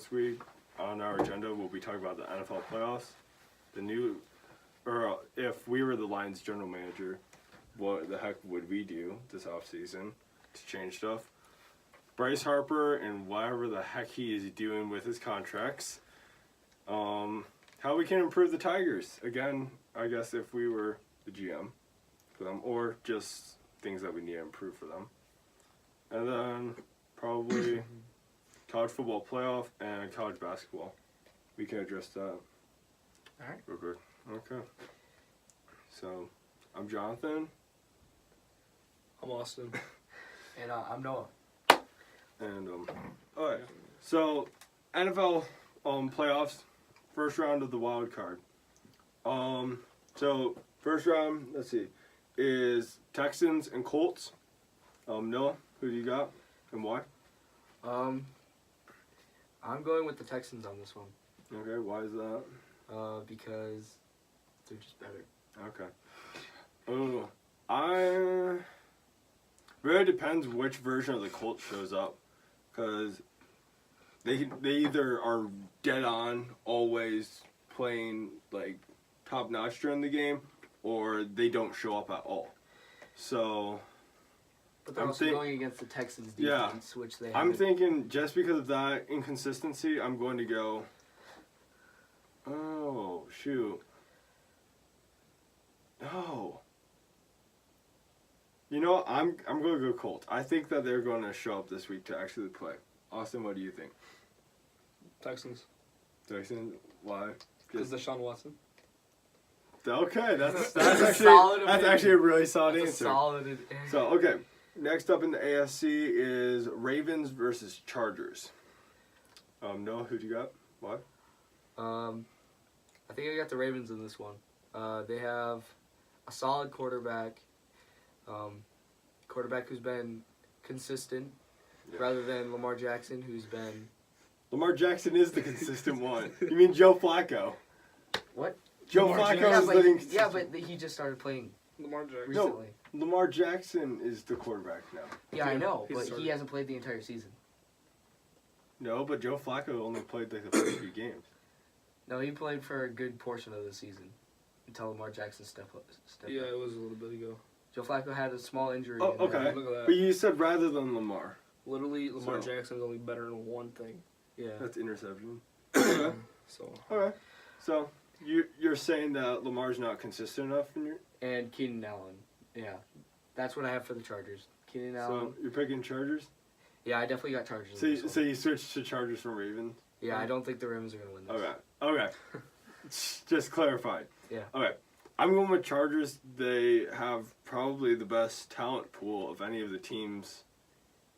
this week on our agenda, we'll be talking about the NFL playoffs. If we were the Lions general manager, what the heck would we do this offseason to change stuff? Bryce Harper and whatever the heck he is doing with his contracts. How we can improve the Tigers. Again, I guess if we were the GM for them, or just things that we need to improve for them. And then probably college football playoff and college basketball. We can address that. All right. Real good. Okay. So, I'm Jonathan. I'm Austin. And I'm Noah. And, alright. So, NFL playoffs, first round of the wild card. So, first round, let's see, is Texans and Colts. Noah, who do you got and why? I'm going with the Texans on this one. Okay, why is that? Because they're just better. Okay. Really depends which version of the Colts shows up, because they either are dead on, always playing like top notch during the game, or they don't show up at all. So. But they're also going against the Texans defense, which they I'm thinking just because of that inconsistency, I'm going to go. Oh shoot. No. You know, I'm going to go Colts. I think that they're going to show up this week to actually play. Austin, what do you think? Texans. Texans? Why? Because Deshaun Watson. Okay, that's solid actually a really solid That's answer. a solid. So okay, next up in the AFC is Ravens versus Chargers. Noah, who do you got? What? I think I got the Ravens in this one. They have a solid quarterback. Quarterback who's been consistent, rather than Lamar Jackson, who's been. Lamar Jackson is the consistent one. You mean Joe Flacco? What? Joe Lamar Flacco Jackson. is the inconsistent. Yeah, but he just started playing Lamar Jackson. recently. Lamar Jackson is the quarterback now. Yeah, I know, He's but started. he hasn't played the entire season. No, but Joe Flacco only played like the first few games. No, he played for a good portion of the season until Lamar Jackson stepped Yeah, up. it was a little bit ago. Joe Flacco had a small injury. Oh, in okay. there. Look at that. But you said rather than Lamar. Literally, Lamar So- Jackson's only better in one thing. Yeah. That's interception. Okay. So, Okay. So you're saying that Lamar's not consistent enough in your. And Keenan Allen. Yeah. That's what I have for the Chargers. Keenan Allen. So you're picking Chargers. Yeah, I definitely got Chargers. So in this one. you switched to Chargers from Ravens. Yeah, I don't think the Ravens are going to win this. Okay. Just clarified. Yeah. Okay. I'm going with Chargers. They have probably the best talent pool of any of the teams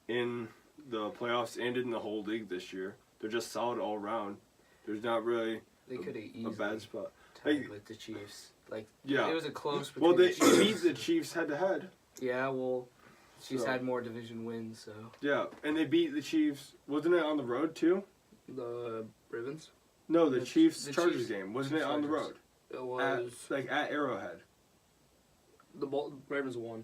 in the playoffs and in the whole league this year. They're just solid all around. There's not really They could have a easily bad spot. tied with the Chiefs. Like, Yeah. it was a close between Well, they the Chiefs. beat the Chiefs head to head. Yeah, well, Chiefs So- had more division wins, so. Yeah, and they beat the Chiefs. Wasn't it on the road too? the Ravens. No, the The Chiefs-Chargers Chiefs- game. Wasn't it Chiefs on the Chargers. road? It was At Arrowhead. the Ravens won.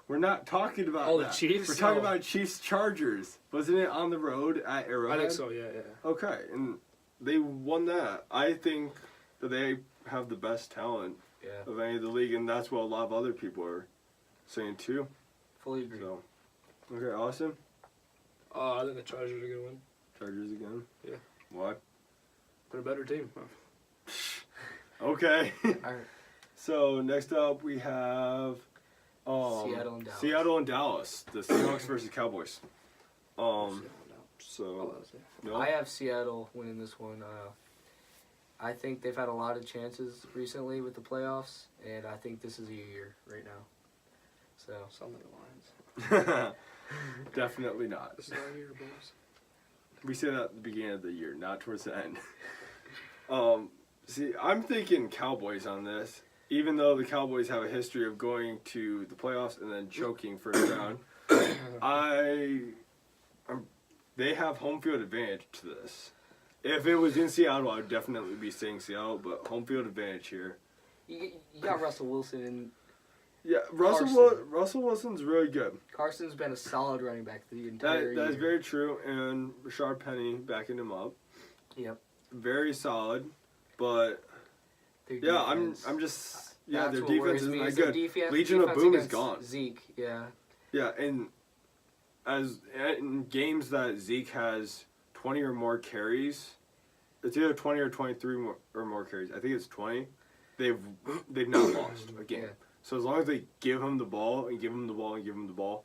We're not talking about Oh, the that. Chiefs? We're talking Oh. about Chiefs-Chargers. Wasn't it on the road at Arrowhead? I think so. Yeah. Okay, and they won that. I think that they have the best talent Yeah, of any of the league, and that's what a lot of other people are saying too. fully agree. So, okay, awesome. I think the Chargers are gonna win. Chargers again. Yeah. What? They're a better team. Okay. All right. So next up we have Seattle and Dallas. Seattle and Dallas. The Seahawks versus Cowboys. Oh, So that's it. no. I have Seattle winning this one. I think they've had a lot of chances recently with the playoffs, and I think this is a year right now. So, Sound like the Lions. Definitely not. This is our year, boys. We say that at the beginning of the year, not towards the end. See, I'm thinking Cowboys on this, even though the Cowboys have a history of going to the playoffs and then choking first round. They have home field advantage to this. If it was in Seattle, I would definitely be saying Seattle, but home field advantage here. you got Russell Wilson, and Yeah, Carson. Russell Wilson's really good. Carson's been a solid running back the entire That is year. very true, and Rashard Penny backing him up. Yep. Very solid, but Their yeah, defense. I'm just yeah, That's their what defense worries isn't me that is their good. defense, Legion of defense Boom is against gone. Zeke, yeah. Yeah, and as in games that Zeke has 20 or more carries, it's either 20 or 23 or more carries. I think it's 20. They've not lost a game. Yeah. So as long as they give him the ball and give him the ball and give him the ball,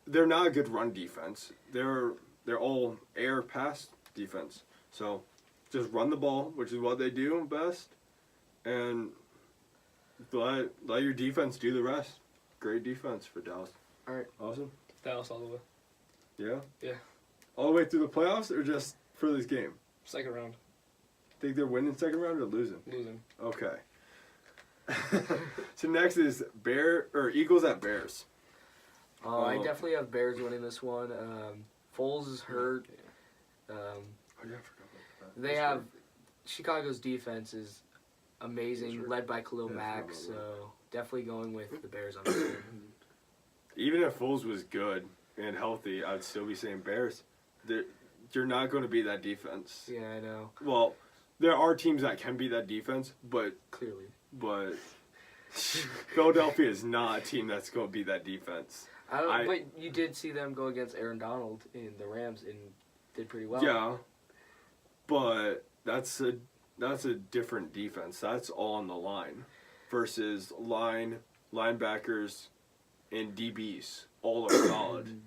they're not a good run defense. They're all air pass defense. So just run the ball, which is what they do best, and let your defense do the rest. Great defense for Dallas. All right. Awesome. Dallas all the way. Yeah? Yeah. All the way through the playoffs or just for this game? Second round. Think they're winning second round or losing? Losing. Okay. So next is Eagles at Bears. I definitely have Bears winning this one. Foles is hurt. Oh yeah, I forgot about that. They have Chicago's defense is amazing, Sure. led by Khalil Yeah, Mack. it's So not definitely going with the Bears on this one. Even if Foles was good and healthy, I'd still be saying Bears. You're not going to beat that defense. Yeah, I know. Well, there are teams that can beat that defense, but Clearly. Philadelphia is not a team that's going to beat that defense. But you did see them go against Aaron Donald in the Rams and did pretty well. Yeah, but that's a different defense. That's all on the line versus linebackers, and DBs. All are solid.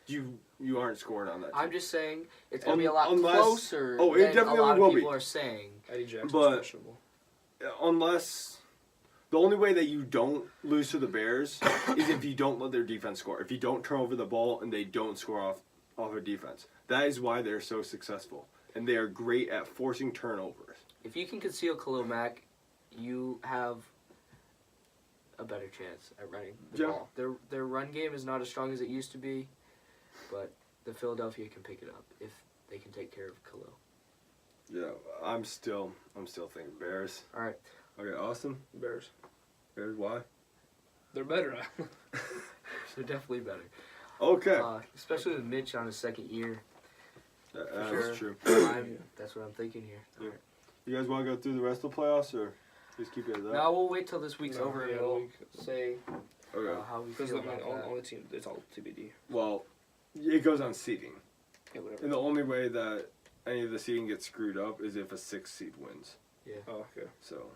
You aren't scoring on that team. I'm just saying it's going to be a lot Unless- closer oh, it than a definitely lot will of be. people are saying. Eddie Jackson's But- questionable. Unless the only way that you don't lose to the Bears is if you don't let their defense score. If you don't turn over the ball and they don't score off a defense. That is why they're so successful. And they are great at forcing turnovers. If you can conceal Khalil Mack, you have a better chance at running the Yeah. ball. Their run game is not as strong as it used to be, but the Philadelphia can pick it up if they can take care of Khalil. Yeah, I'm still thinking Bears. All right. Okay, Austin. Bears. Bears, why? They're better. They're definitely better. Okay. Especially with Mitch on his second year. That's sure. true. That's what I'm thinking here. Yeah. You guys want to go through the rest of the playoffs or just keep it at that? Now we'll wait till this week's No, over yeah, and we'll we say Okay. how we Because feel I mean, about that. on the team, it's all TBD. Well, it goes on seeding. Yeah, whatever. And the only way that any of the seeding gets screwed up is if a 6 seed wins. Oh, okay. So.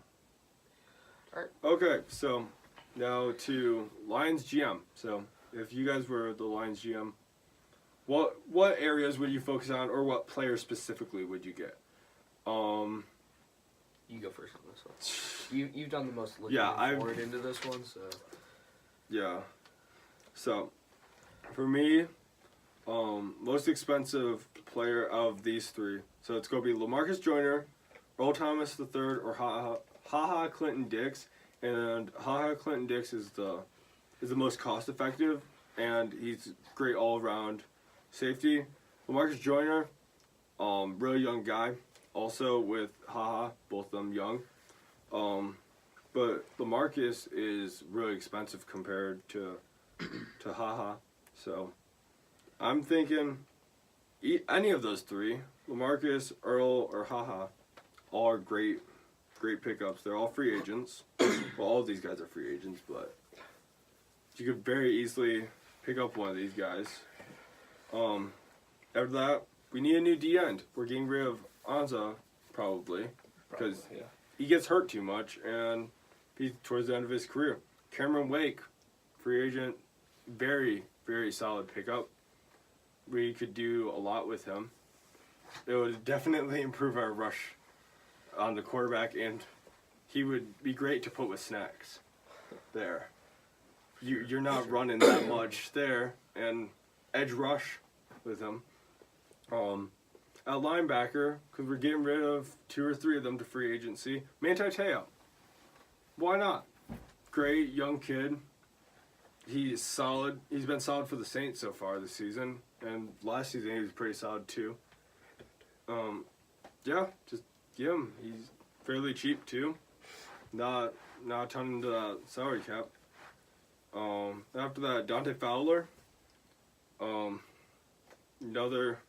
Alright. Okay, so now to Lions GM. So if you guys were the Lions GM, what areas would you focus on, or what players specifically would you get? You go first on this one. You've done the most looking Yeah, forward into this one, so Yeah. So, for me, most expensive player of these three. So it's going to be LaMarcus Joyner, Earl Thomas III, or HaHa Clinton Dix. And HaHa Clinton Dix is the most cost effective, and he's great all around safety. LaMarcus Joyner, really young guy. Also with HaHa, both of them young. But LaMarcus is really expensive compared to HaHa. So I'm thinking any of those three, LaMarcus, Earl, or HaHa, all are great pickups. They're all free agents. Well, all of these guys are free agents, but you could very easily pick up one of these guys. After that, we need a new D end. We're getting rid of Anza, probably, because yeah. he gets hurt too much, and he's towards the end of his career. Cameron Wake, free agent, very, very solid pickup. We could do a lot with him. It would definitely improve our rush on the quarterback, and he would be great to put with Snacks there. You're not running that much there, and edge rush with him. At linebacker, because we're getting rid of 2 or 3 of them to free agency, Manti Te'o. Why not? Great young kid. He's solid. He's been solid for the Saints so far this season, and last season he was pretty solid too. Yeah, just get him. He's fairly cheap too. Not a ton into the salary cap. After that, Dante Fowler. Another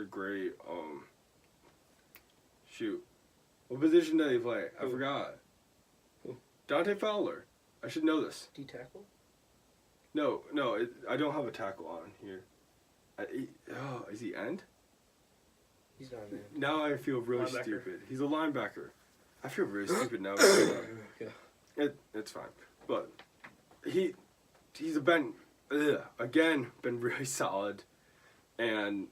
great. Shoot, what position did he play? I Who? forgot. Who? Dante Fowler. I should know this. D tackle. No, I don't have a tackle on here. Is he end? He's not in. Now I feel really Linebacker. stupid. He's a linebacker. I feel really stupid now. Yeah. It's fine, but he's again been really solid, and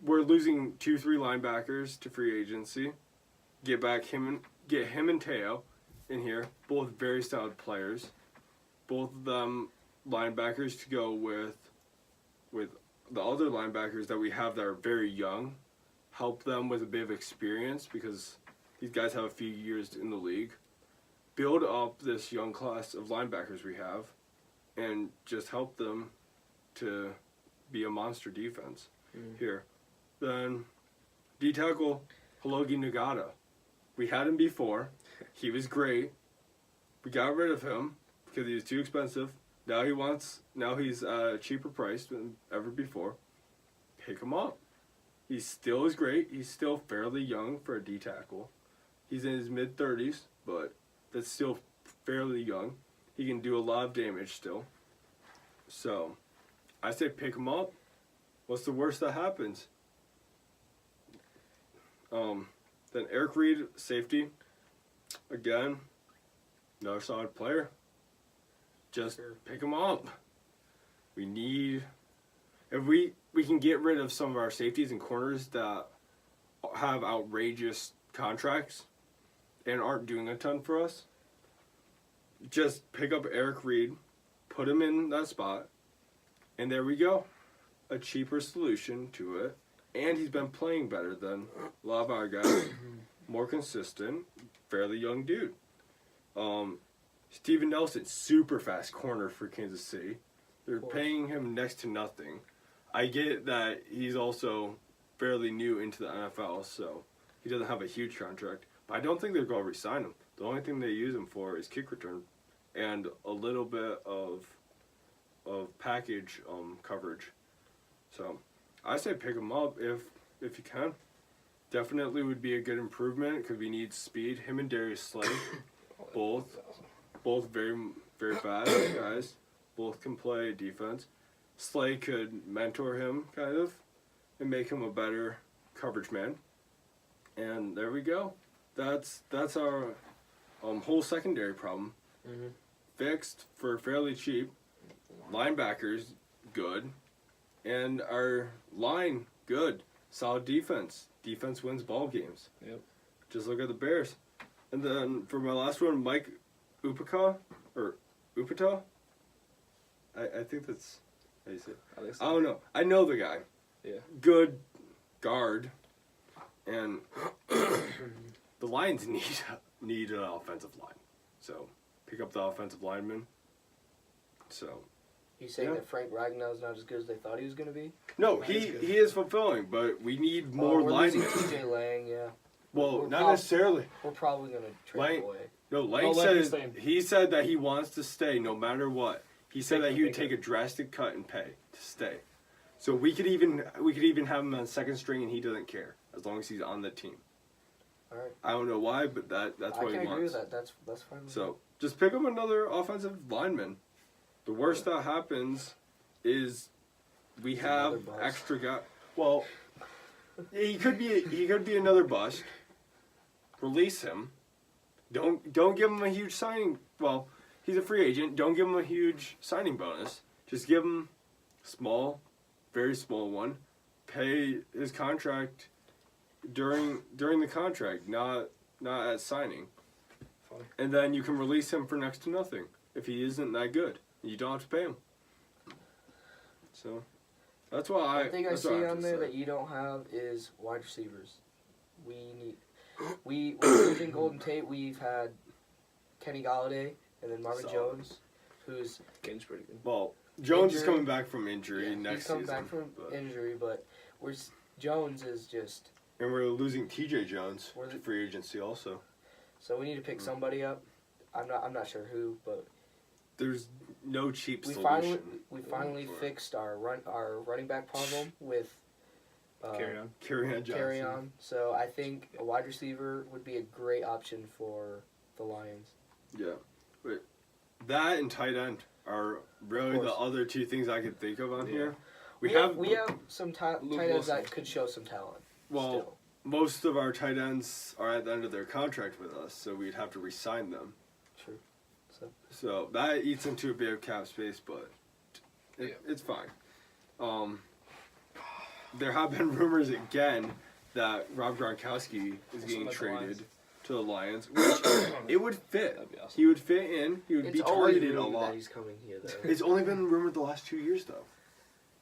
we're losing 2-3 linebackers to free agency. Get him and Teo in here, both very solid players. Both of them linebackers to go with the other linebackers that we have that are very young. Help them with a bit of experience because these guys have a few years in the league. Build up this young class of linebackers we have and just help them to be a monster defense here. Then D-tackle Hilogi Nagata. We had him before. He was great. We got rid of him because he was too expensive. Now he's a cheaper price than ever before. Pick him up. He still is great. He's still fairly young for a D-tackle. He's in his mid-30s, but that's still fairly young. He can do a lot of damage still. So, I say pick him up. What's the worst that happens? Then Eric Reed, safety. Again, another solid player. Just pick him up. We need... If we can get rid of some of our safeties and corners that have outrageous contracts and aren't doing a ton for us, just pick up Eric Reed, put him in that spot, and there we go. A cheaper solution to it. And he's been playing better than a lot of our guys. More consistent, fairly young dude. Steven Nelson, super fast corner for Kansas City. They're paying him next to nothing. I get that he's also fairly new into the NFL, so he doesn't have a huge contract. But I don't think they're going to re-sign him. The only thing they use him for is kick return and a little bit of package coverage. So I say pick him up if you can. Definitely would be a good improvement because we need speed. Him and Darius Slay, both very very fast guys. Both can play defense. Slay could mentor him kind of and make him a better coverage man. And there we go. That's our whole secondary problem. Fixed for fairly cheap. Linebackers good. And our line, good. Solid defense. Defense wins ball games. Yep. Just look at the Bears. And then for my last one, Mike Upata. I think that's how you say it. I think I so. don't know. I know the guy. Yeah. Good guard. And the Lions need an offensive line. So pick up the offensive lineman. So You saying Yeah. that Frank Ragnow's not as good as they thought he was going to be? no, That is he good. is fulfilling, but we need more we're losing linemen. TJ Lang, yeah. Well, We're not necessarily. We're probably going to trade Lang- away. No, Lang No, Lang is said staying. he said that he wants to stay no matter what. He said that he would take a drastic cut in pay to stay. So we could even have him on second string and he doesn't care as long as he's on the team. All right. I don't know why, but that's I what can he agree with wants. that. That's fine. with me. So just pick up another offensive lineman. The worst that happens is we have Another bust. extra guy. Well, he could be another bust. Release him. Don't give him a huge signing. Well, he's a free agent. Don't give him a huge signing bonus. Just give him small, very small one. Pay his contract during the contract, not at signing. Funny. And then you can release him for next to nothing if he isn't that good. You don't have to pay him. So that's why One thing I that's what see have on to there say. that you don't have is wide receivers. We're losing Golden Tate. We've had Kenny Galladay and then Marvin Solid. Jones, who's Game's pretty good. Well, Jones is Injury. coming back from injury next he's coming season. back from but- injury, but Jones is just and we're losing TJ Jones We're to the- free agency also. so we need to pick somebody up. I'm not sure who, but there's no cheap We solution. finally fixed our running back problem with Carry on. Carry on Johnson. Carry on. So I think a wide receiver would be a great option for the Lions. Yeah. Wait. That and tight end are really the course. other two things I could think of on Yeah. here. We have some tight ends Wilson. that could show some talent. Well, still. most of our tight ends are at the end of their contract with us, so we'd have to re-sign them. True. So that eats into a bit of cap space, but it's fine. There have been rumors again that Rob Gronkowski is getting Like the traded Lions. to the Lions, which it would fit. That'd be awesome. He would fit in. He would It's be always targeted a rumored lot. that he's coming here, though. It's only been rumored the last 2 years, though.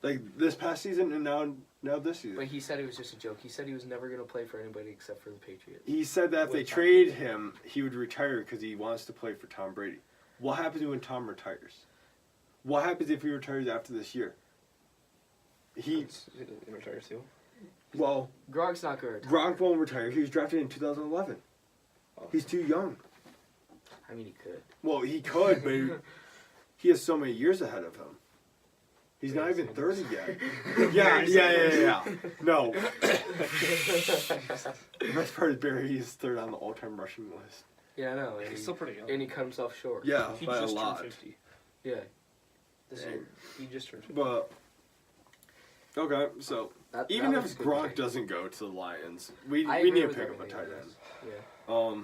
Like this past season and now this season. But he said it was just a joke. He said he was never going to play for anybody except for the Patriots. He said that if they With Tom trade Brady. him, he would retire because he wants to play for Tom Brady. What happens when Tom retires? What happens if he retires after this year? He retires too. well, Gronk's not going to Gronk won't retire. He was drafted in 2011. Oh. He's too young. I mean, he could. Well, he could, but he has so many years ahead of him. He's not even 30 yet. Yeah. No. The best part is Barry is third on the all-time rushing list. Yeah, I know. And He's he, still pretty young. and he cut himself short. Yeah, He by a just lot. turned 50 Yeah. this Dang. year. He just turned 50. But okay, so even that if looks good Gronk to me. doesn't go to the Lions, we I need agree to with pick up a everything tight he end. does. Yeah.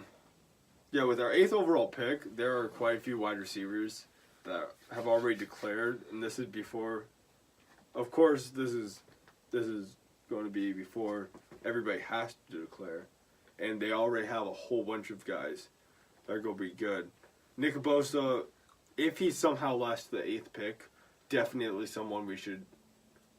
Yeah, with our 8th overall pick, there are quite a few wide receivers that have already declared, and this is before. Of course, this is going to be before everybody has to declare, and they already have a whole bunch of guys that are going to be good. Nick Bosa, if he somehow lasts the 8th pick, definitely someone we should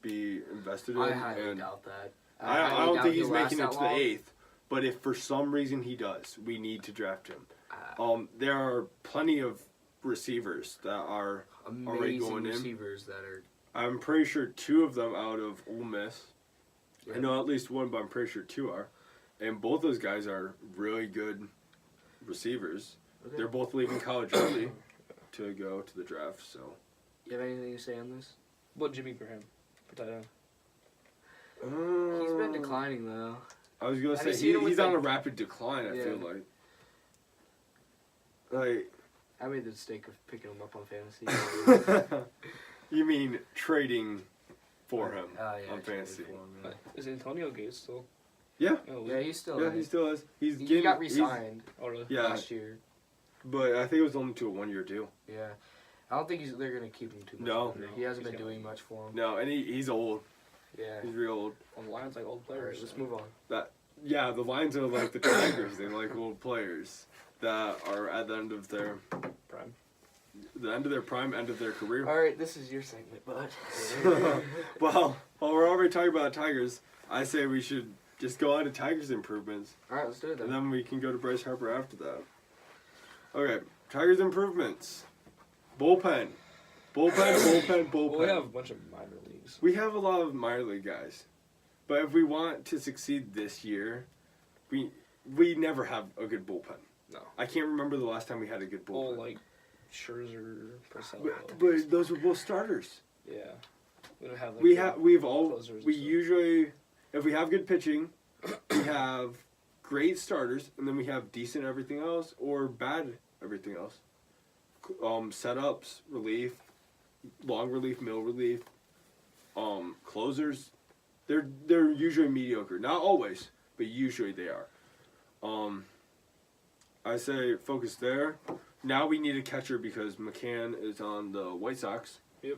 be invested in. I highly and doubt that. I highly don't doubt think he's he'll last making it that to the long. 8th, but if for some reason he does, we need to draft him. There are plenty of receivers that are already Amazing going in. receivers that are. I'm pretty sure 2 of them out of Ole Miss. Yeah. I know at least one, but I'm pretty sure 2 are. And both those guys are really good receivers. Okay. They're both leaving college early to go to the draft, so. You have anything to say on this? What Jimmy Graham for tight end? He's been declining though. I was going to Have you say, seen him with, he's on a like- rapid decline, I Yeah. feel like. Like, I made the mistake of picking him up on fantasy. you mean trading for him Yeah, on I traded fantasy? for him, yeah. Is Antonio Gates still? Yeah. Oh, Yeah, he's still. Yeah, in he it. still is. He's He getting, got he's- re-signed oh really? Yeah, last year. but I think it was only to a 1-year deal. Yeah, I don't think they're gonna keep him too much. No. longer. He hasn't He's been got- doing much for him. No, and he's old. Yeah. He's real old. On the Lions like old All right, players. let's so- move on. Yeah, the Lions are like the Tigers. They like old players that are at the end of their Prime. prime, end of their career. All right, this is your segment, bud. Well, while we're already talking about Tigers, I say we should just go on to Tigers improvements, All right, let's do it and then. then we can go to Bryce Harper after that. Okay, Tigers improvements. Bullpen. Well, we have a bunch of minor leagues. We have a lot of minor league guys, but if we want to succeed this year, we never have a good bullpen. No. I can't remember the last time we had a good Well, bullpen. like Scherzer, Porcello. But those were both starters. Yeah. We don't have like closers We and stuff. usually, if we have good pitching, we have great starters, and then we have decent everything else or bad everything else. Setups, relief, long relief, middle relief, closers. They're usually mediocre. Not always, but usually they are. I say focus there. Now we need a catcher because McCann is on the White Sox. Yep.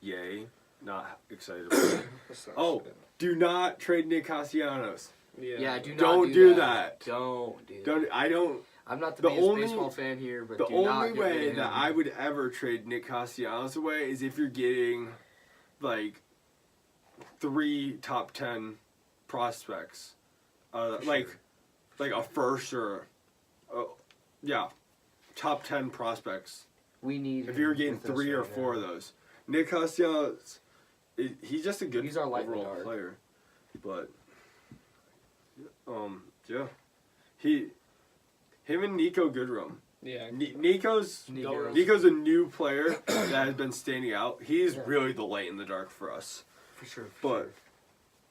Yay. Not excited about it. That's not- Oh, do not trade Nick Castellanos. Yeah, do not Don't do do that. that. Don't do that. Don't. I'm not the, The biggest only- baseball fan here, but The do not only get rid way of that him. I would ever trade Nick Castellanos away is if you're getting, like, 3 top 10 prospects. Like a first or, top 10 prospects. We need. If him you're getting with us 3 or right 4 now. of those. Nick Castellanos, he's just a good He's our light in the overall dark. player. But, yeah. Him and Nico Goodrum. Yeah. Nico's Nico. Nico's a new player that has been standing out. He's Yeah. really the light in the dark for us. For sure. But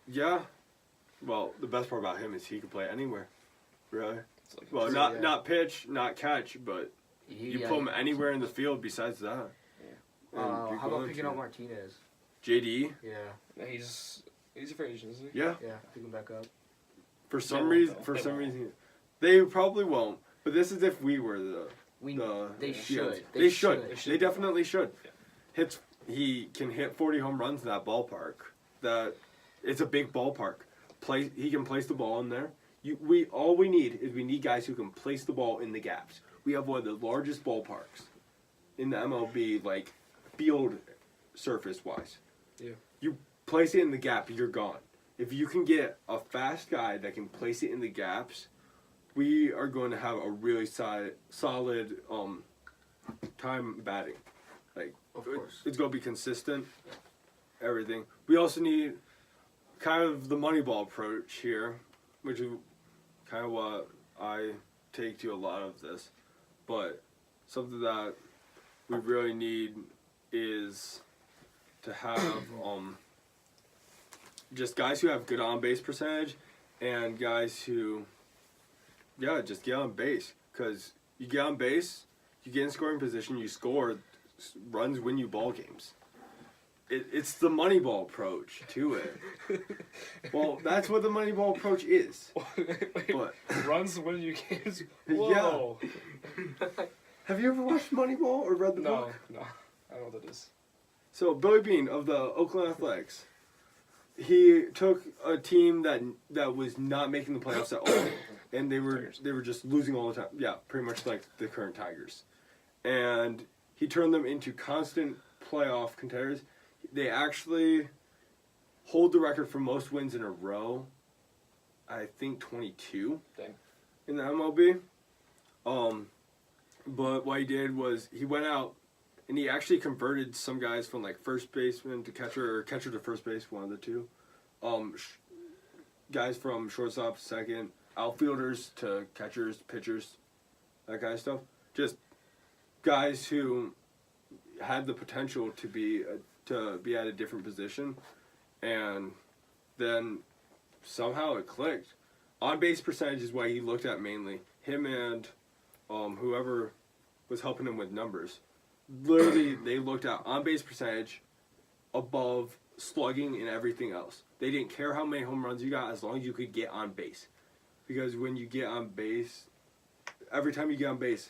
yeah, well, the best part about him is he can play anywhere. Really. It's like, Well, True, not yeah. not pitch, not catch, but you put him anywhere in the field besides that. And you How go about picking to up Martinez? JD? Yeah, yeah, he's a free agent, isn't he? Yeah. yeah, pick him back up. For They some won't, reason, though. They won't. they probably won't. But this is if we were the We the they Shields. should. They should. They They should. definitely should. Yeah. He can hit 40 home runs in that ballpark. It's a big ballpark. He can place the ball in there. All we need is guys who can place the ball in the gaps. We have one of the largest ballparks in the MLB, like field surface wise. Yeah. You place it in the gap, you're gone. If you can get a fast guy that can place it in the gaps, we are going to have a really solid time batting. Of course. It's going to be consistent. Everything. We also need kind of the Moneyball approach here, which is kind of what I take to a lot of this. But something that we really need is to have just guys who have good on base percentage and guys who, just get on base. Because you get on base, you get in scoring position, you score, runs win you ball games. It's the Moneyball approach to it. Well, that's what the Moneyball approach is. Wait, But runs win you games. Yeah. Whoa. have you ever watched Moneyball or read the No, book? no, I don't know what that is. So Billy Beane of the Oakland Athletics, he took a team that was not making the playoffs at all, and they were just losing all the time. Yeah, pretty much like the current Tigers, and he turned them into constant playoff contenders. They actually hold the record for most wins in a row. I think 22 Dang. in the MLB. But what he did was he went out and he actually converted some guys from like first baseman to catcher or catcher to first base, one of the two. Guys from shortstop to second, outfielders to catchers, pitchers, that kind of stuff. Just guys who had the potential to be at a different position, and then somehow it clicked. On base percentage is what he looked at mainly. Him and whoever was helping him with numbers. Literally, they looked at on base percentage above slugging and everything else. They didn't care how many home runs you got as long as you could get on base. Because when you get on base, every time you get on base,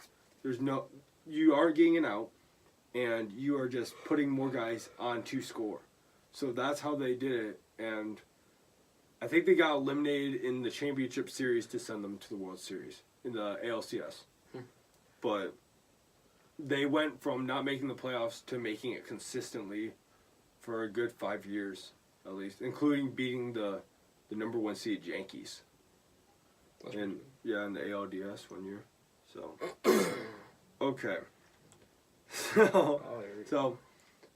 you aren't getting an out, and you are just putting more guys on to score. So that's how they did it, and I think they got eliminated in the championship series to send them to the World Series in the ALCS. But they went from not making the playoffs to making it consistently for a good 5 years, at least, including beating the number 1 seed Yankees. That's In the ALDS one year. So okay. Oh, there we go.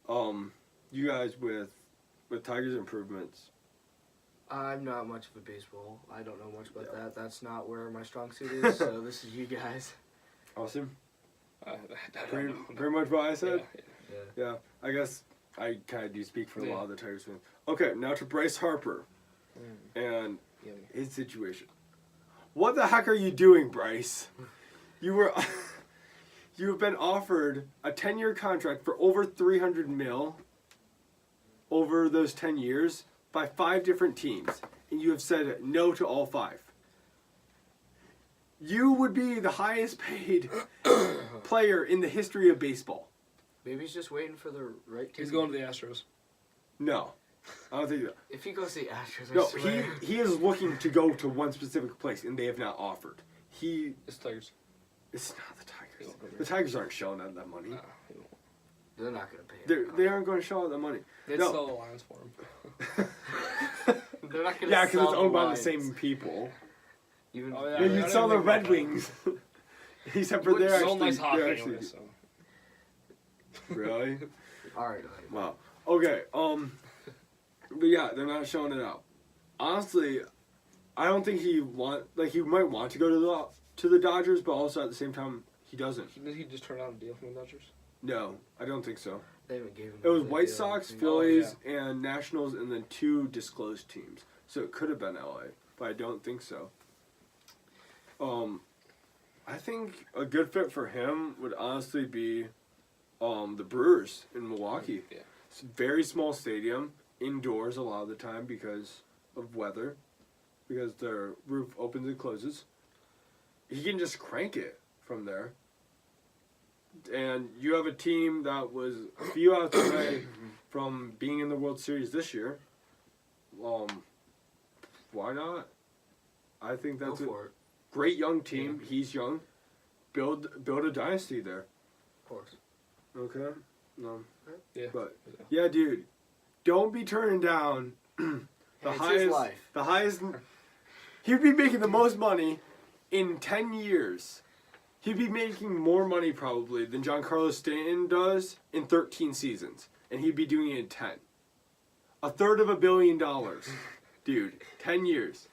So you guys with Tigers improvements. I'm not much of a baseball. I don't know much about that. That's not where my strong suit is. So this is you guys. Awesome. I Pretty, don't know. pretty much what I Yeah, said. yeah. Yeah. I guess I kind of do speak for a Yeah. lot of the Tigers fans. Okay, now to Bryce Harper and Yummy. his situation. What the heck are you doing, Bryce? You've been offered a 10-year contract for over $300 million over those 10 years by 5 different teams, and you have said no to all 5. You would be the highest paid player in the history of baseball. Maybe he's just waiting for the right team. He's going to the Astros. No, I don't think that. If he goes to the Astros, No, I swear. he is looking to go to one specific place, and they have not offered. It's Tigers. It's not the Tigers. The Tigers aren't shelling out that money. Nah, he won't. They're not going to pay him. They aren't going to shell out that money. They'd No. sell the Lions for him. They're not going to Yeah, because it's owned by the Lions. same people. Even Oh, Yeah, Yeah, I you'd didn't sell the think Red about that. Wings. Except for You they're wouldn't So actually, nice hockey they're actually anyway, so. really. All right. Wow. Okay. But yeah, they're not showing it out. Honestly, I don't think he might want to go to the Dodgers, but also at the same time, He doesn't. He just turned down a deal from the Dodgers. No, I don't think so. They haven't given him It was a White deal, Sox, I think. Phillies, and Nationals, and then 2 disclosed teams. So it could have been LA, but I don't think so. I think a good fit for him would honestly be the Brewers in Milwaukee. Yeah. It's a very small stadium, indoors a lot of the time because of weather, because their roof opens and closes. He can just crank it from there. And you have a team that was a few outs away from being in the World Series this year. Why not? I think Go that's a for it, great young team. He's young. Build a dynasty there. of course. Okay. No. Yeah. But yeah, dude, don't be turning down the It's his highest. life. The highest. He'd be making the most money in 10 years. He'd be making more money probably than Giancarlo Stanton does in 13 seasons, and he'd be doing it in 10. $350 million, dude. 10 years.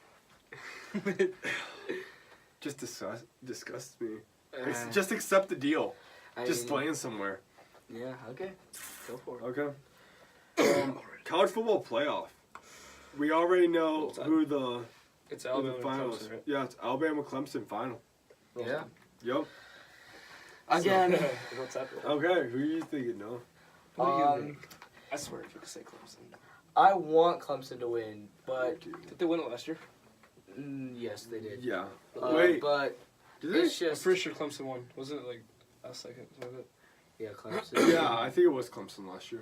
Just disgusts me. Just accept the deal. Just mean, land somewhere. Yeah, okay. Go for it. Okay. College football playoff. We already know What's that? who the It's who Alabama the and finals. Clemson, right? Yeah, it's Alabama Clemson final. Yeah. Yep. Again. What's that? Okay, who are you thinking? No. What do you Um, think? I swear, if you could say Clemson. I want Clemson to win, but Did they win it last year? yes, they did. Yeah. But Did they? it's I'm just pretty sure Clemson won. Wasn't it like a second? Something like yeah, Clemson. Yeah, I think it was Clemson last year.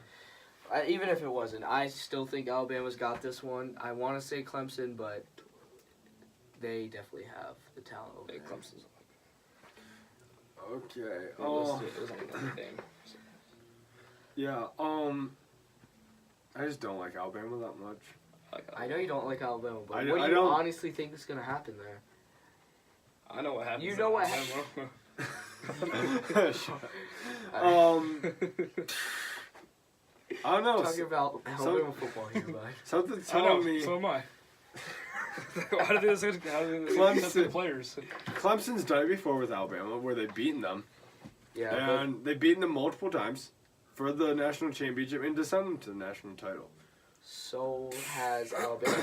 Even if it wasn't, I still think Alabama's got this one. I want to say Clemson, but they definitely have the talent over that? Yeah, there. Clemson's. Okay. It was on another thing. So. Yeah. I just don't like Alabama that much. I know you don't like Alabama, but I what do you don't- honestly think is going to happen there? I know what happens. You know what I don't know. Talking about Alabama football here, bud. Something's I know. telling me So am I. How do they accept Clemson. the players? Clemson's done it before with Alabama, where they've beaten them, Yeah, and they've beaten them multiple times for the national championship and to send them to the national title. but so has Alabama.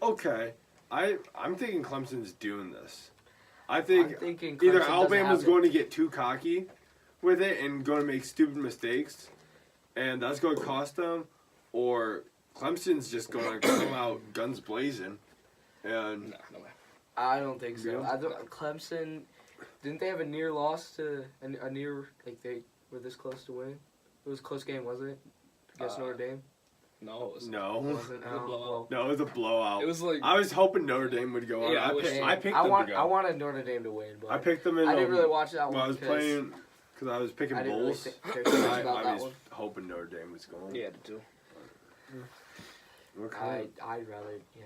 Okay, I'm thinking Clemson's doing this. I I'm think thinking either Clemson doesn't Alabama's have going to get too cocky with it and going to make stupid mistakes, and that's going to cost them, or Clemson's just going to come out guns blazing. And No way. I don't think so. Yeah. I don't, Clemson, didn't they have a near loss to a near like they were this close to winning? It was a close game, wasn't it? Against Notre Dame. No, it was. It no, wasn't. It was a blowout. no, it was a blowout. It was like. I was hoping Notre Dame would go on. Yeah, I I wish- picked them to go. I wanted Notre Dame to win, but I picked them in. I didn't really watch that When one. I was because playing, because I was picking I didn't really Bulls. care too much I about that was one. hoping Notre Dame was going. Yeah, the two. Okay. I'd rather, yeah.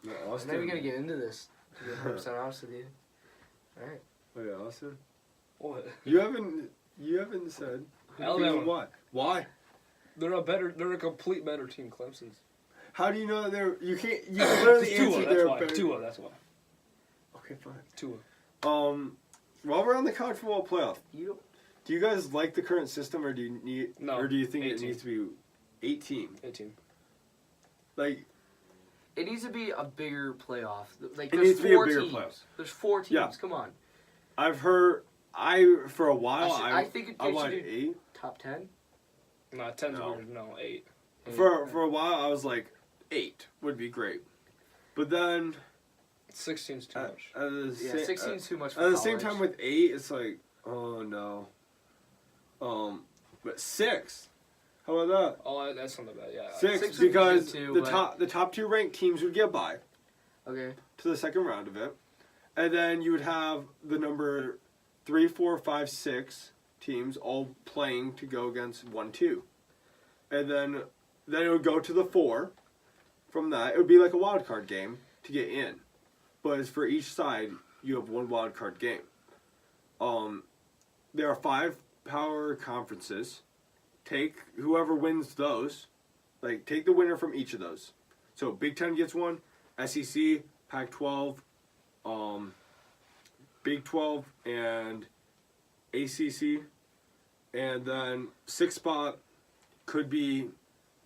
No, I'm Austin. not even gonna get into this. To be 100% honest with you. All right. Oh yeah, Austin. What? You haven't said. Alabama. Why? Why? They're a complete better team. Clemson's. How do you know that they're? You can't. You literally Tua, answered that's they're why. better. Tua, that's why. Okay, fine. Tua. While we're on the college football playoff, You do you guys like the current system, or do you need? No, Or do you think 18. it needs to be 18? 18. Like It needs to be a bigger playoff. Like It there's needs to be a 4 bigger teams. playoff. There's 4 teams. Yeah. Come on. I've heard. For a while I think I they should wanted do 8. top 10. No, 10's No. weird. No, 8. For a while I was like 8 would be great, but then 16's too much. at the Yeah, sa- 16 is too much for At the same college. time with 8, it's like, oh no. But 6, how about Oh, that's not that bad. Yeah. that? 6 6 would be because good too, the but- top 2 ranked teams would get by Okay. to the second round of it, and then you would have the number 3, 4, 5, 6 teams all playing to go against 1, 2, and then it would go to the 4. From that, it would be like a wild card game to get in, but it's for each side you have 1 wild card game. There are 5 power conferences. Take whoever wins those, like take the winner from each of those. So Big Ten gets 1, SEC, Pac-12, Big 12, and ACC, and then sixth spot could be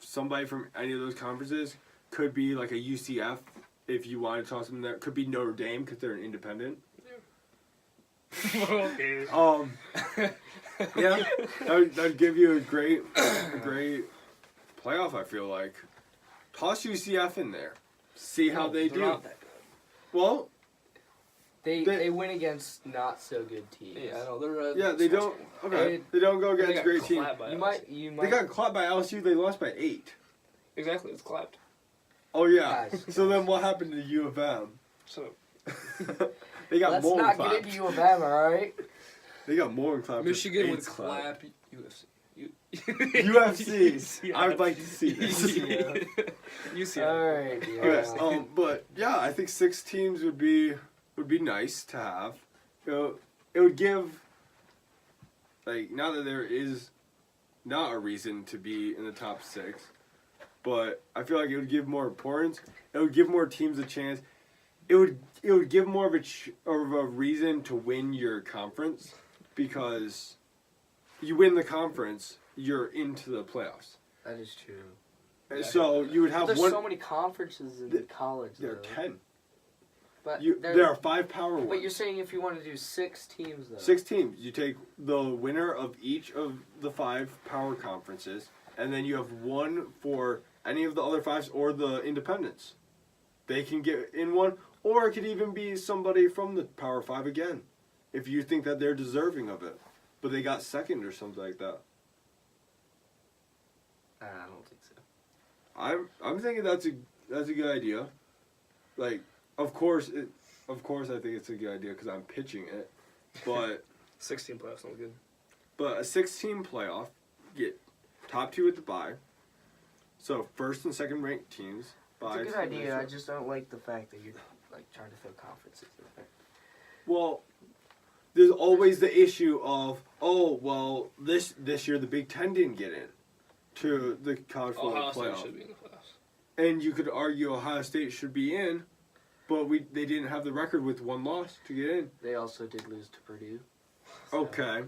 somebody from any of those conferences. Could be like a UCF if you want to toss them there. Could be Notre Dame because they're an independent. Okay. Yeah, that'd give you a great playoff. I feel like toss UCF in there, see how they they're do. not that good. Well, They win against not so good teams. Yeah, I know they're. yeah, they don't. Okay, they don't go They against got great teams. clapped by You us. might. They got clapped by LSU. They lost by 8. Exactly, it's clapped. Oh yeah. Guys, So then what happened to U of M? So They got Let's more not clapped. get into U of M, all right? They got more clapped. Michigan Eight would clapped. clap UFC. UFC. I'd like to see this. UCF. All right. Okay, Yeah. but yeah, I think 6 teams would be nice to have. You know, it would give, like, now that there is not a reason to be in the top 6, but I feel like it would give more importance. It would give more teams a chance. It would give more of a reason to win your conference, because you win the conference, you're into the playoffs. That is true. And Yeah, so you would have There's one. so many conferences in college. There are though. 10. But There are 5 power ones. But you're saying if you want to do 6 teams though. 6 teams. You take the winner of each of the 5 power conferences, and then you have one for any of the other 5s or the independents. They can get in one, or it could even be somebody from the Power 5 again, if you think that they're deserving of it. But they got second or something like that. I don't think so. I'm thinking that's a good idea. Like, of course I think it's a good idea because I'm pitching it, but 16 playoffs, not good. But a 6-team playoff, get top 2 at the bye. So first and second ranked teams. It's a Buys good the idea. next I just don't like the fact that you're like trying to fill conferences. Well, there's always the issue of, oh well, this year the Big Ten didn't get in to the college football Ohio State playoff, should be in the playoffs. and you could argue Ohio State should be in, but they didn't have the record with 1 loss to get in. They also did lose to Purdue. So. Okay,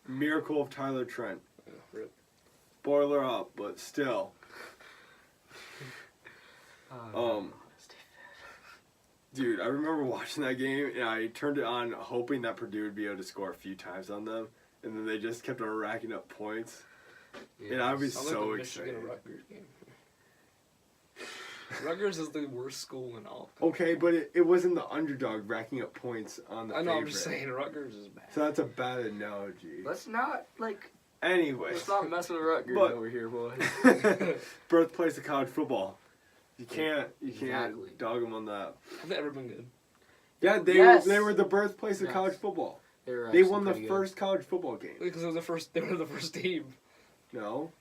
miracle of Tyler Trent. Yeah, rip. Boiler up, but still. Dude, I remember watching that game, and I turned it on hoping that Purdue would be able to score a few times on them, and then they just kept on racking up points. And I was Sounds like so the excited. Michigan Rutgers game. Rutgers is the worst school in all. Okay, but it wasn't the underdog racking up points on the I know, favorite. I'm just saying, Rutgers is bad. So that's a bad analogy. Let's not Anyways, let's not mess with Rutgers But- over here, boys. birthplace of college football. You can't Exactly. dog them on that. Have they ever been good? Yeah, Yes. they were the birthplace of Yes. college football. They were They actually won the pretty good. first college football game. Because they were the first team. No,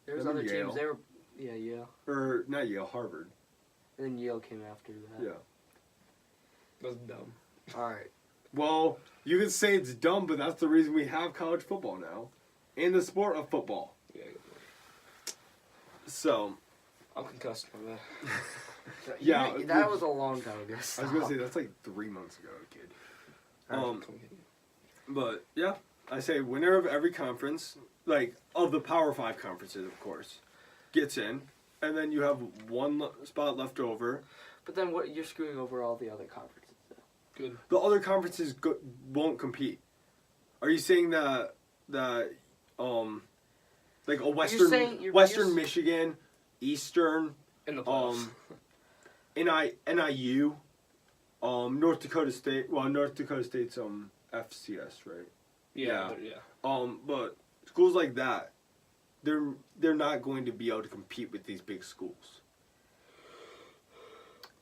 There was Them other and Yale. teams. They were Yale. or not Yale, Harvard. And then Yale came after that. Yeah. That's dumb. All right. Well, you could say it's dumb, but that's the reason we have college football now, in the sport of football. Yeah, So, I'm concussed by that. Yeah, that was a long time ago. I was gonna say that's like 3 months ago, kid. But yeah, I say winner of every conference, like of the Power 5 conferences, of course, gets in, and then you have one spot left over. But then what? You're screwing over all the other conferences. Though. Good. The other conferences won't compete. Are you saying that like a Western saying- you're- Western you're- Michigan, Eastern, In the playoffs. NIU, North Dakota State. Well, North Dakota State's FCS, right? yeah. But schools like that, they're not going to be able to compete with these big schools.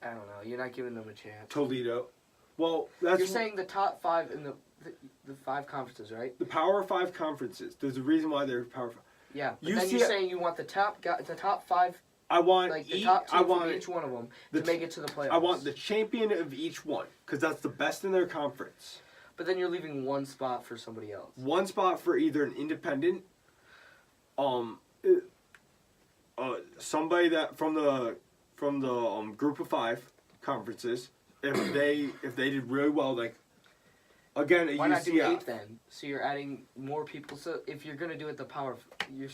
I don't know. You're not giving them a chance. Toledo. Well, that's You're saying the top 5 in the 5 conferences, right? the Power 5 conferences. There's a reason why they're Power 5. Yeah. But You then see you're it- saying you want the top 5, I want like the top I team want from each one of them the to make it to the playoffs. I want the champion of each one because that's the best in their conference. But then you're leaving one spot for somebody else. One spot for either an independent, somebody that from the group of 5 conferences. If they did really well, like again, a Why not do UCF. 8 then? So you're adding more people. So if you're gonna do it the power, you're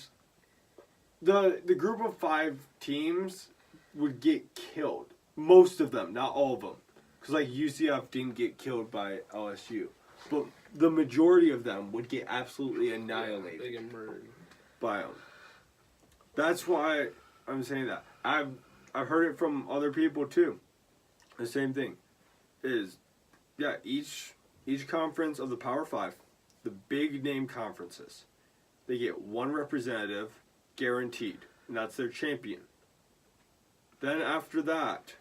The group of 5 teams would get killed. Most of them, not all of them. Because, like, UCF didn't get killed by LSU. But the majority of them would get absolutely annihilated They get murdered. by them. That's why I'm saying that. I've heard it from other people, too. The same thing. Is, yeah, each conference of the Power 5, the big name conferences, they get 1 representative guaranteed, and that's their champion. Then after that,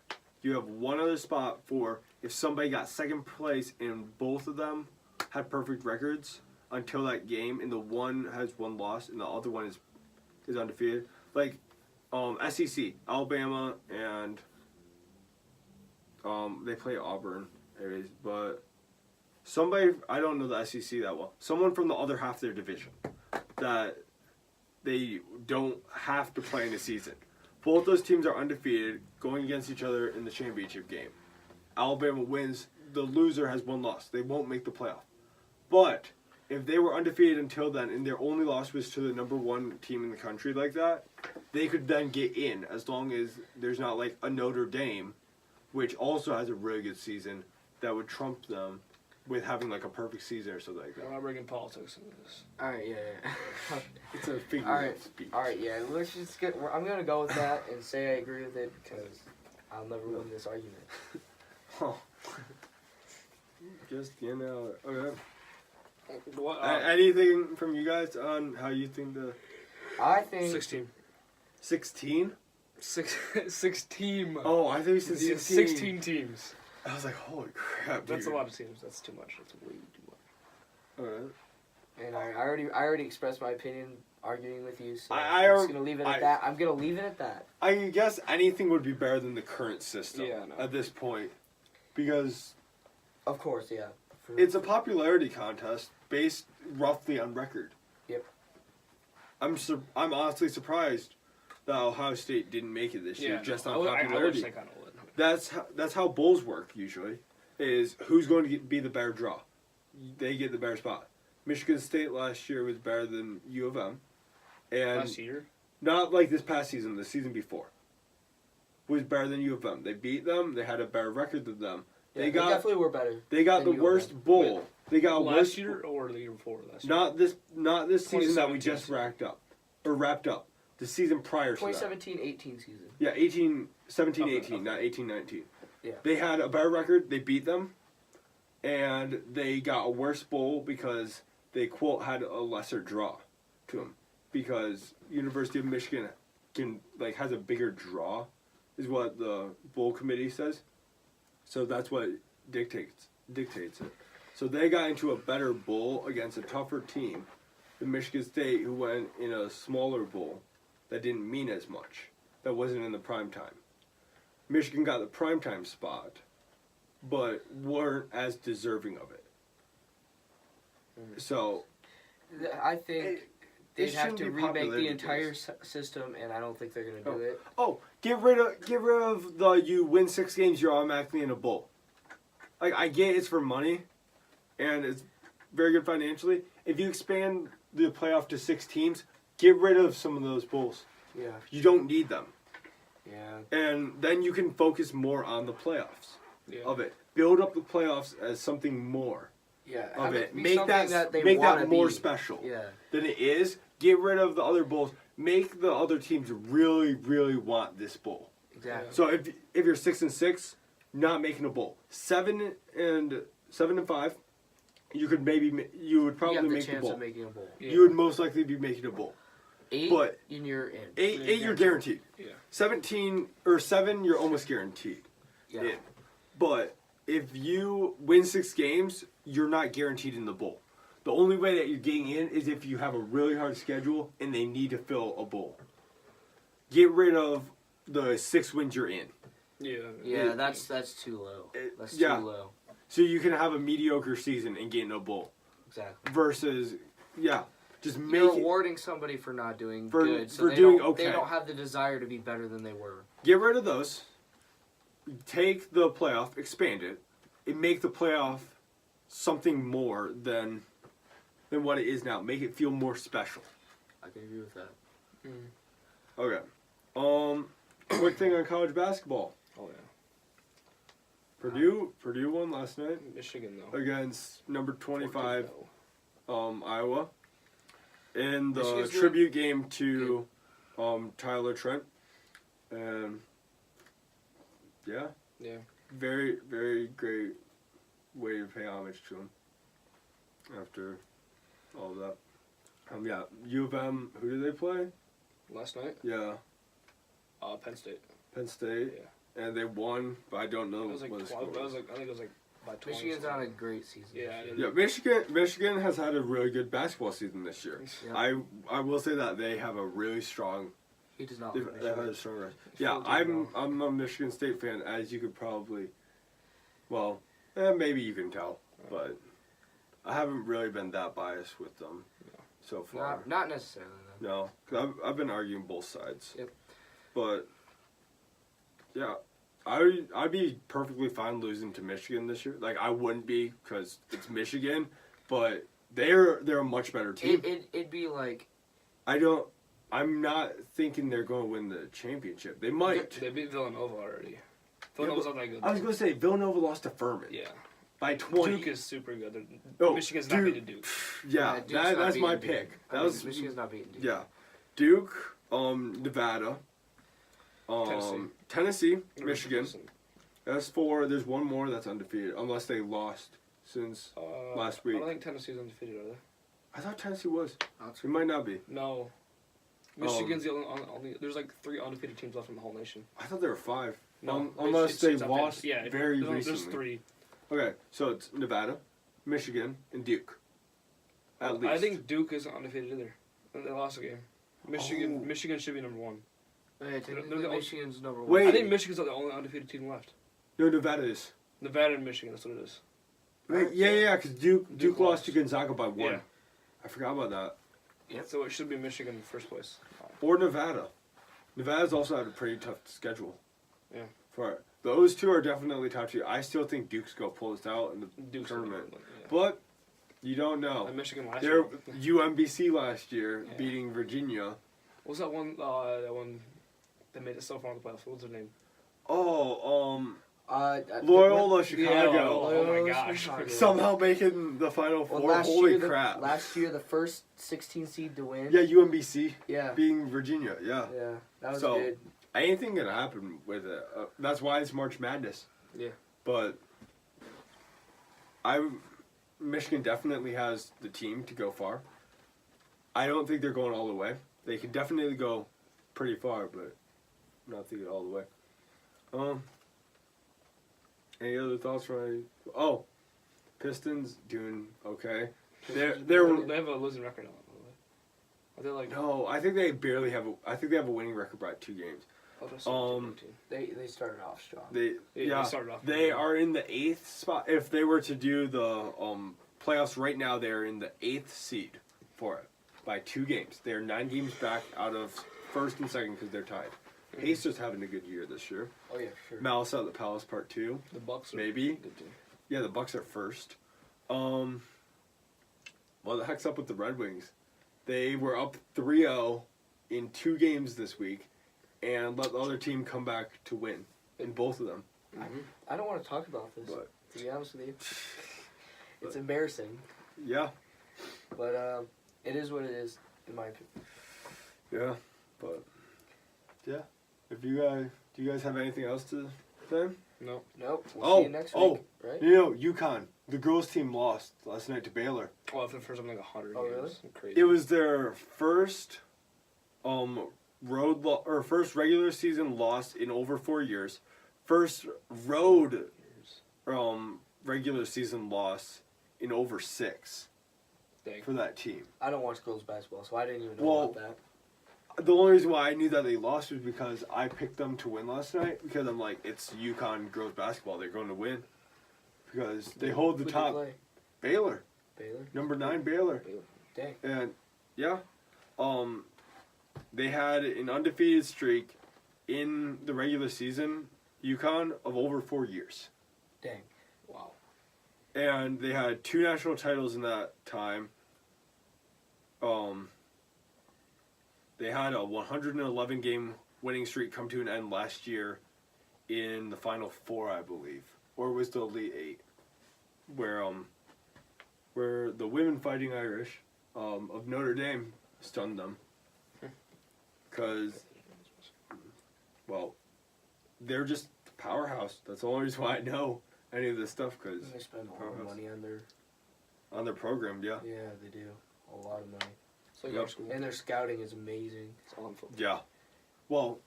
you have 1 other spot for if somebody got second place and both of them had perfect records until that game, and the one has 1 loss and the other one is undefeated. Like SEC, Alabama, and they play Auburn, anyways, but somebody, I don't know the SEC that well, someone from the other half of their division that they don't have to play in the season. Both those teams are undefeated, going against each other in the championship game. Alabama wins, the loser has 1 loss. They won't make the playoff. But if they were undefeated until then, and their only loss was to the number 1 team in the country like that, they could then get in, as long as there's not like a Notre Dame, which also has a really good season, that would trump them with having like a perfect season or something like that. I'm not bringing politics into this. all right. Yeah. It's a figure All right. of speech. All right. Yeah. Let's just get. I'm gonna go with that and say I agree with it because I'll never win this argument. Oh. Just, okay. What, Anything from you guys on how you think the I think 16. 16? 6 team. Oh, I think you said 16. 16 teams. I was like, holy crap, That's a dude. lot of teams. That's too much. That's way too much. Alright. And I already expressed my opinion arguing with you, so I I'm just gonna leave it at I- that. I'm gonna leave it at that. I guess anything would be better than the current system Yeah, no. at this point. Because Of course, yeah. it's a popularity contest based roughly on record. Yep. I'm honestly surprised that Ohio State didn't make it this year just on I wish popularity. they kind of would. That's how bowls work usually. Is who's going to be the better draw? They get the better spot. Michigan State last year was better than U of M, and Last year? not like this past season. The season before was better than U of M. They beat them. They had a better record than them. Yeah, They got definitely were better. they got than the U of worst M. bowl. They got a Last worst year or the year before? Last year? Not this season that we 2017 just wrapped up. The season prior to that. 2017-18 season. Yeah, 17, Okay, 18, okay. not 18, 19. Yeah. They had a better record. They beat them. And they got a worse bowl because they, quote, had a lesser draw to them. Because University of Michigan has a bigger draw, is what the bowl committee says. So that's what dictates it. So they got into a better bowl against a tougher team than Michigan State, who went in a smaller bowl that didn't mean as much. That wasn't in the prime time. Michigan got the primetime spot, but weren't as deserving of it. So I think It they'd have shouldn't to be remake the popularity entire based. system, and I don't think they're gonna do it. get rid of the you win 6 games, you're automatically in a bowl. Like, I get it's for money, and it's very good financially. If you expand the playoff to 6 teams, get rid of some of those bowls. Yeah. You don't need them, Yeah. and then you can focus more on the playoffs Yeah. of it. Build up the playoffs as something more Yeah. of have it. be Make something that they make that wanna more be. special Yeah. than it is. Get rid of the other bowls. Make the other teams really, really want this bowl. Exactly. So if you're 6-6, not making a bowl. 7 and 5, you would probably You have the make the chance bowl. of making a bowl. Yeah. You would most likely be making a bowl. 8, But- and you're in. 8 you're guaranteed. Yeah. 7 you're almost guaranteed. Yeah. in. But if you win 6 games, you're not guaranteed in the bowl. The only way that you're getting in is if you have a really hard schedule and they need to fill a bowl. Get rid of the 6 wins you're in. Yeah. Yeah, that's too low. That's yeah. too low. So you can have a mediocre season and get in a bowl. Exactly. Versus, just make You're it, rewarding somebody for not doing For- good, so for they doing don't, okay. They don't have the desire to be better than they were. get rid of those. Take the playoff, expand it, and make the playoff something more than what it is now. Make it feel more special. I can agree with that. Okay. Quick thing on college basketball. Oh yeah. Purdue won last night Michigan though. against number 25 14 though. Iowa in the Michigan's doing tribute game to Tyler Trent, and yeah, Yeah. very very great way to pay homage to him after all of that. Yeah, U of M. Who did they play? Last night. Yeah, Penn State. Penn State, Yeah. and they won, but I don't know It was like what the 12. score I was. think it was like by 20. Michigan's on a great season. Yeah, this I year. didn't- Yeah, Michigan has had a really good basketball season this year. Yeah. I will say that they have a really strong. He does not. They've like had a Michigan. strong record. Yeah, Phil did I'm a Michigan State fan, as you could probably, well, maybe you can tell, but I haven't really been that biased with them so far. Not necessarily though. No, 'cause I've been arguing both sides. Yep. But yeah, I'd be perfectly fine losing to Michigan this year. Like, I wouldn't be because it's Michigan, but they're a much better team. It'd be like I'm not thinking they're going to win the championship. They might. They beat Villanova already. Villanova's not that good. I was going to say Villanova lost to Furman Yeah. by 20. Duke is super good. Oh, Michigan's not Duke. beating Duke. Yeah, Duke's not that's my beating Duke. pick. I That mean, was Michigan's not beating Duke. yeah. Duke, Nevada, Tennessee, Michigan. That's 4. There's one more that's undefeated, unless they lost since last week. I don't think Tennessee's undefeated, are they? I thought Tennessee was. That's It might not be. No. Michigan's the only. There's like 3 undefeated teams left in the whole nation. I thought there were 5. No, Unless they it's up lost to- yeah, very there's recently. 3. Okay, so it's Nevada, Michigan, and Duke. At least. I think Duke isn't undefeated either. They lost a game. Oh. Michigan should be number 1. Wait, They're technically the only- Michigan's number one. Wait. I think Michigan's the only undefeated team left. No, Nevada is. Nevada and Michigan, that's what it is. Wait, yeah, because Duke Duke lost lost. to Gonzaga by 1. Yeah. I forgot about that. Yep. So it should be Michigan in first place. Or Nevada. Nevada's also had a pretty tough schedule. Yeah. For those two are definitely top 2. I still think Duke's gonna pull this out in the Duke's tournament, number 1, yeah. but you don't know. And Michigan last They're year. UMBC last year Yeah. beating Virginia. What was that one? That one that made it so far in the playoffs. What was their name? Oh, Loyola. Loyola Chicago. Yeah, oh my gosh. Somehow making the Final Four. last Holy year, crap! Last year, the first 16 seed to win. Yeah, UMBC Yeah. beating Virginia. Yeah. Yeah. That was So- good. Anything can happen with it. That's why it's March Madness. Yeah. But Michigan definitely has the team to go far. I don't think they're going all the way. They can definitely go pretty far, but I'm not thinking all the way. Any other thoughts from Pistons doing okay. They have a losing record now. By the way. Are they like? No, I think they barely have. I think they have a winning record by 2 games. They started off strong. They started off. They are in the 8th spot. If they were to do the playoffs right now, they're in the 8th seed for it by 2 games. They're 9 games back out of first and second because they're tied. Pacers having a good year this year. Oh yeah, sure. Malice at the Palace Part 2. The Bucks. Are Maybe. Good team. Yeah, the Bucks are first. What the heck's up with the Red Wings? They were up 3-0 in 2 games this week and let the other team come back to win in both of them. I don't want to talk about this. But To be honest with you, it's embarrassing. yeah, But it is what it is, in my opinion. yeah, but yeah. If you guys, do you guys have anything else to say? No. Nope. We'll see you next week, right? You know, UConn, the girls team lost last night to Baylor. Oh, for the first time in like 100 Oh, games. really? Crazy. It was their first first regular season loss in over 4 years. First road regular season loss in over 6 Dang. for that team. I don't watch girls basketball, so I didn't even know Well, about that. The only reason why I knew that they lost was because I picked them to win last night because I'm like, it's UConn girls basketball. They're going to win because they hold the Who'd top. Play? Baylor, Baylor. number 9 Baylor. Dang. And yeah, they had an undefeated streak in the regular season, UConn, of over 4 years. Dang. Wow. and they had 2 national titles in that time. They had a 111 game winning streak come to an end last year in the Final Four, I believe, or was the Elite Eight, where the women fighting Irish of Notre Dame stunned them, because, well, they're just a powerhouse. That's the only reason why I know any of this stuff, because They spend a lot of money on their program, yeah. Yeah, they do. A lot of money. So like Yep. our school. And their scouting is amazing. It's all on football. Yeah. Well,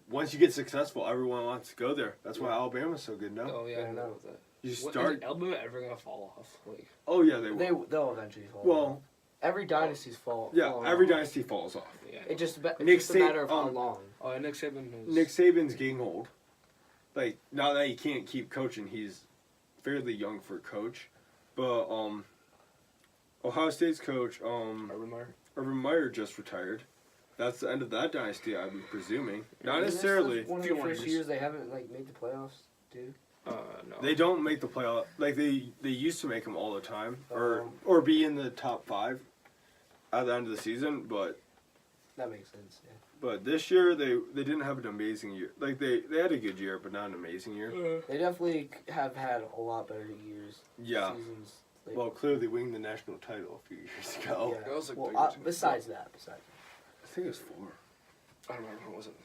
once you get successful, everyone wants to go there. That's why Alabama's so good now. Oh yeah, Yeah, I I know know. about that. You What, start. is Alabama ever gonna fall off? Like, Oh yeah, they will. They'll eventually fall. Well, every dynasty's fall. yeah, falling every off. dynasty falls off. yeah. It's just Nick a matter of how Saban- long. Oh, and Nick Saban is. Nick Saban's getting old. Like, not that he can't keep coaching, he's fairly young for a coach. But Ohio State's coach, Urban Meyer. Urban Meyer just retired. That's the end of that dynasty, I'm presuming. Not Isn't this necessarily. One of Few the more first years. years they haven't made the playoffs, dude. No. They don't make the playoff. Like they used to make them all the time, or Um, or be in the top 5 at the end of the season. But That makes sense. Yeah. But this year they didn't have an amazing year. Like they had a good year, but not an amazing year. They definitely have had a lot better years. Yeah. Seasons. Like, Well, clearly winning the national title a few years ago. yeah. That was like Well, 3 years ago. besides that. I think it was 4. I don't remember what was it.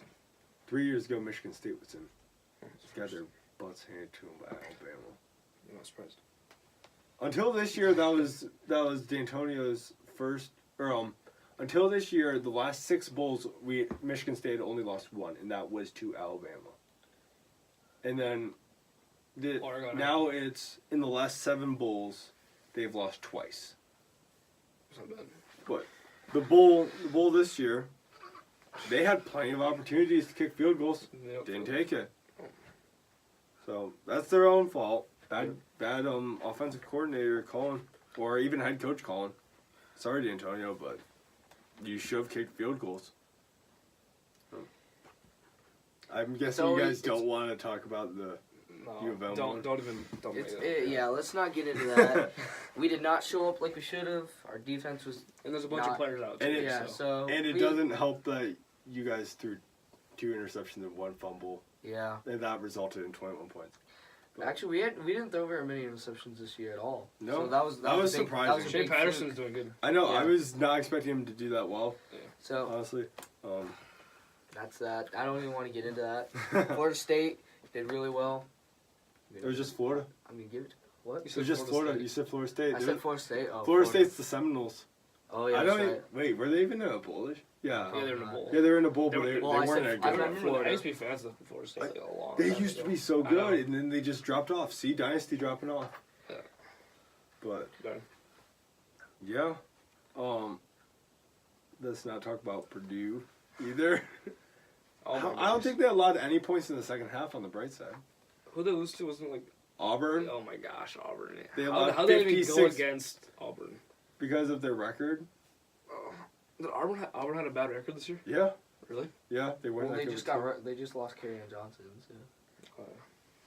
3 years ago, Michigan State was in. Got their butts handed to them by Alabama. I'm not surprised. Until this year, that was D'Antonio's first. Or until this year, the last 6 bowls, Michigan State only lost 1, and that was to Alabama. And then Oregon. now it's in the last 7 bowls, they've lost twice. It's not bad. But the bowl this year, they had plenty of opportunities to kick field goals. Yep. Didn't take it. So that's their own fault. Bad offensive coordinator calling, or even head coach calling. Sorry, D'Antonio, but you should have kicked field goals. I'm guessing you guys don't want to talk about the. No, U of M one. don't even make that. Yeah, let's not get into that. We did not show up like we should have. Our defense was. And there's a bunch Not- of players out. And Too, it- Yeah, so. so. And it doesn't help that you guys threw 2 interceptions and 1 fumble, Yeah. and that resulted in 21 points. But- Actually, we didn't throw very many interceptions this year at all. No, so that was that was a big, surprising. That was a Shea big Patterson's fluke. doing good. I know. Yeah. I was not expecting him to do that well, So honestly. that's that. I don't even want to get into that. Florida State did really well. It was just Florida. I mean, give it. What? You It said was just Florida. State. You said Florida State. I dude. said Florida State. Oh, Florida State's the Seminoles. Oh yeah. I That's don't. right. Wait, were they even in a bowl? Yeah. Yeah, they're in a bowl. Yeah, they were in a bowl, but They they were- Well, I weren't said- that I good. remember Florida. I used to be fans of Florida State like, a long They time used to ago. be so I know. good, and then they just dropped off. See, Dynasty dropping off. Yeah. But Done. yeah, let's not talk about Purdue either. Oh my I don't think they allowed any points in the second half on the bright side. Who they lose to wasn't like. Auburn, Oh my gosh, Auburn. They How allowed how did they even go 56 against Auburn? because of their record. Did Auburn had a bad record this year? Yeah, Really? yeah, they went. Well, that they good just too. they just lost Kerryon Johnson. So.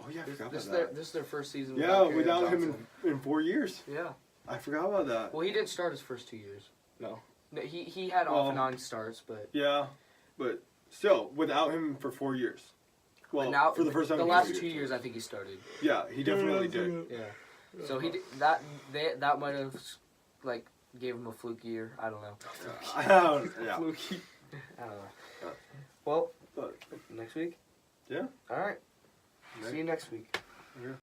Oh yeah, I forgot This is about their that. this is their first season. Yeah, Kerryon without him Johnson. in 4 years. Yeah. I forgot about that. Well, he didn't start his first 2 years. No. No, he had off and on starts, but Yeah, but still, without him for 4 years. Well, but now for the first time the in last 4 2 years, I think he started. Yeah, he definitely did. Yeah. So he did, that might have like gave him a fluke year. I don't know. Yeah. Fluky. I don't know. Well, But- next week. Yeah. All right. See you next week.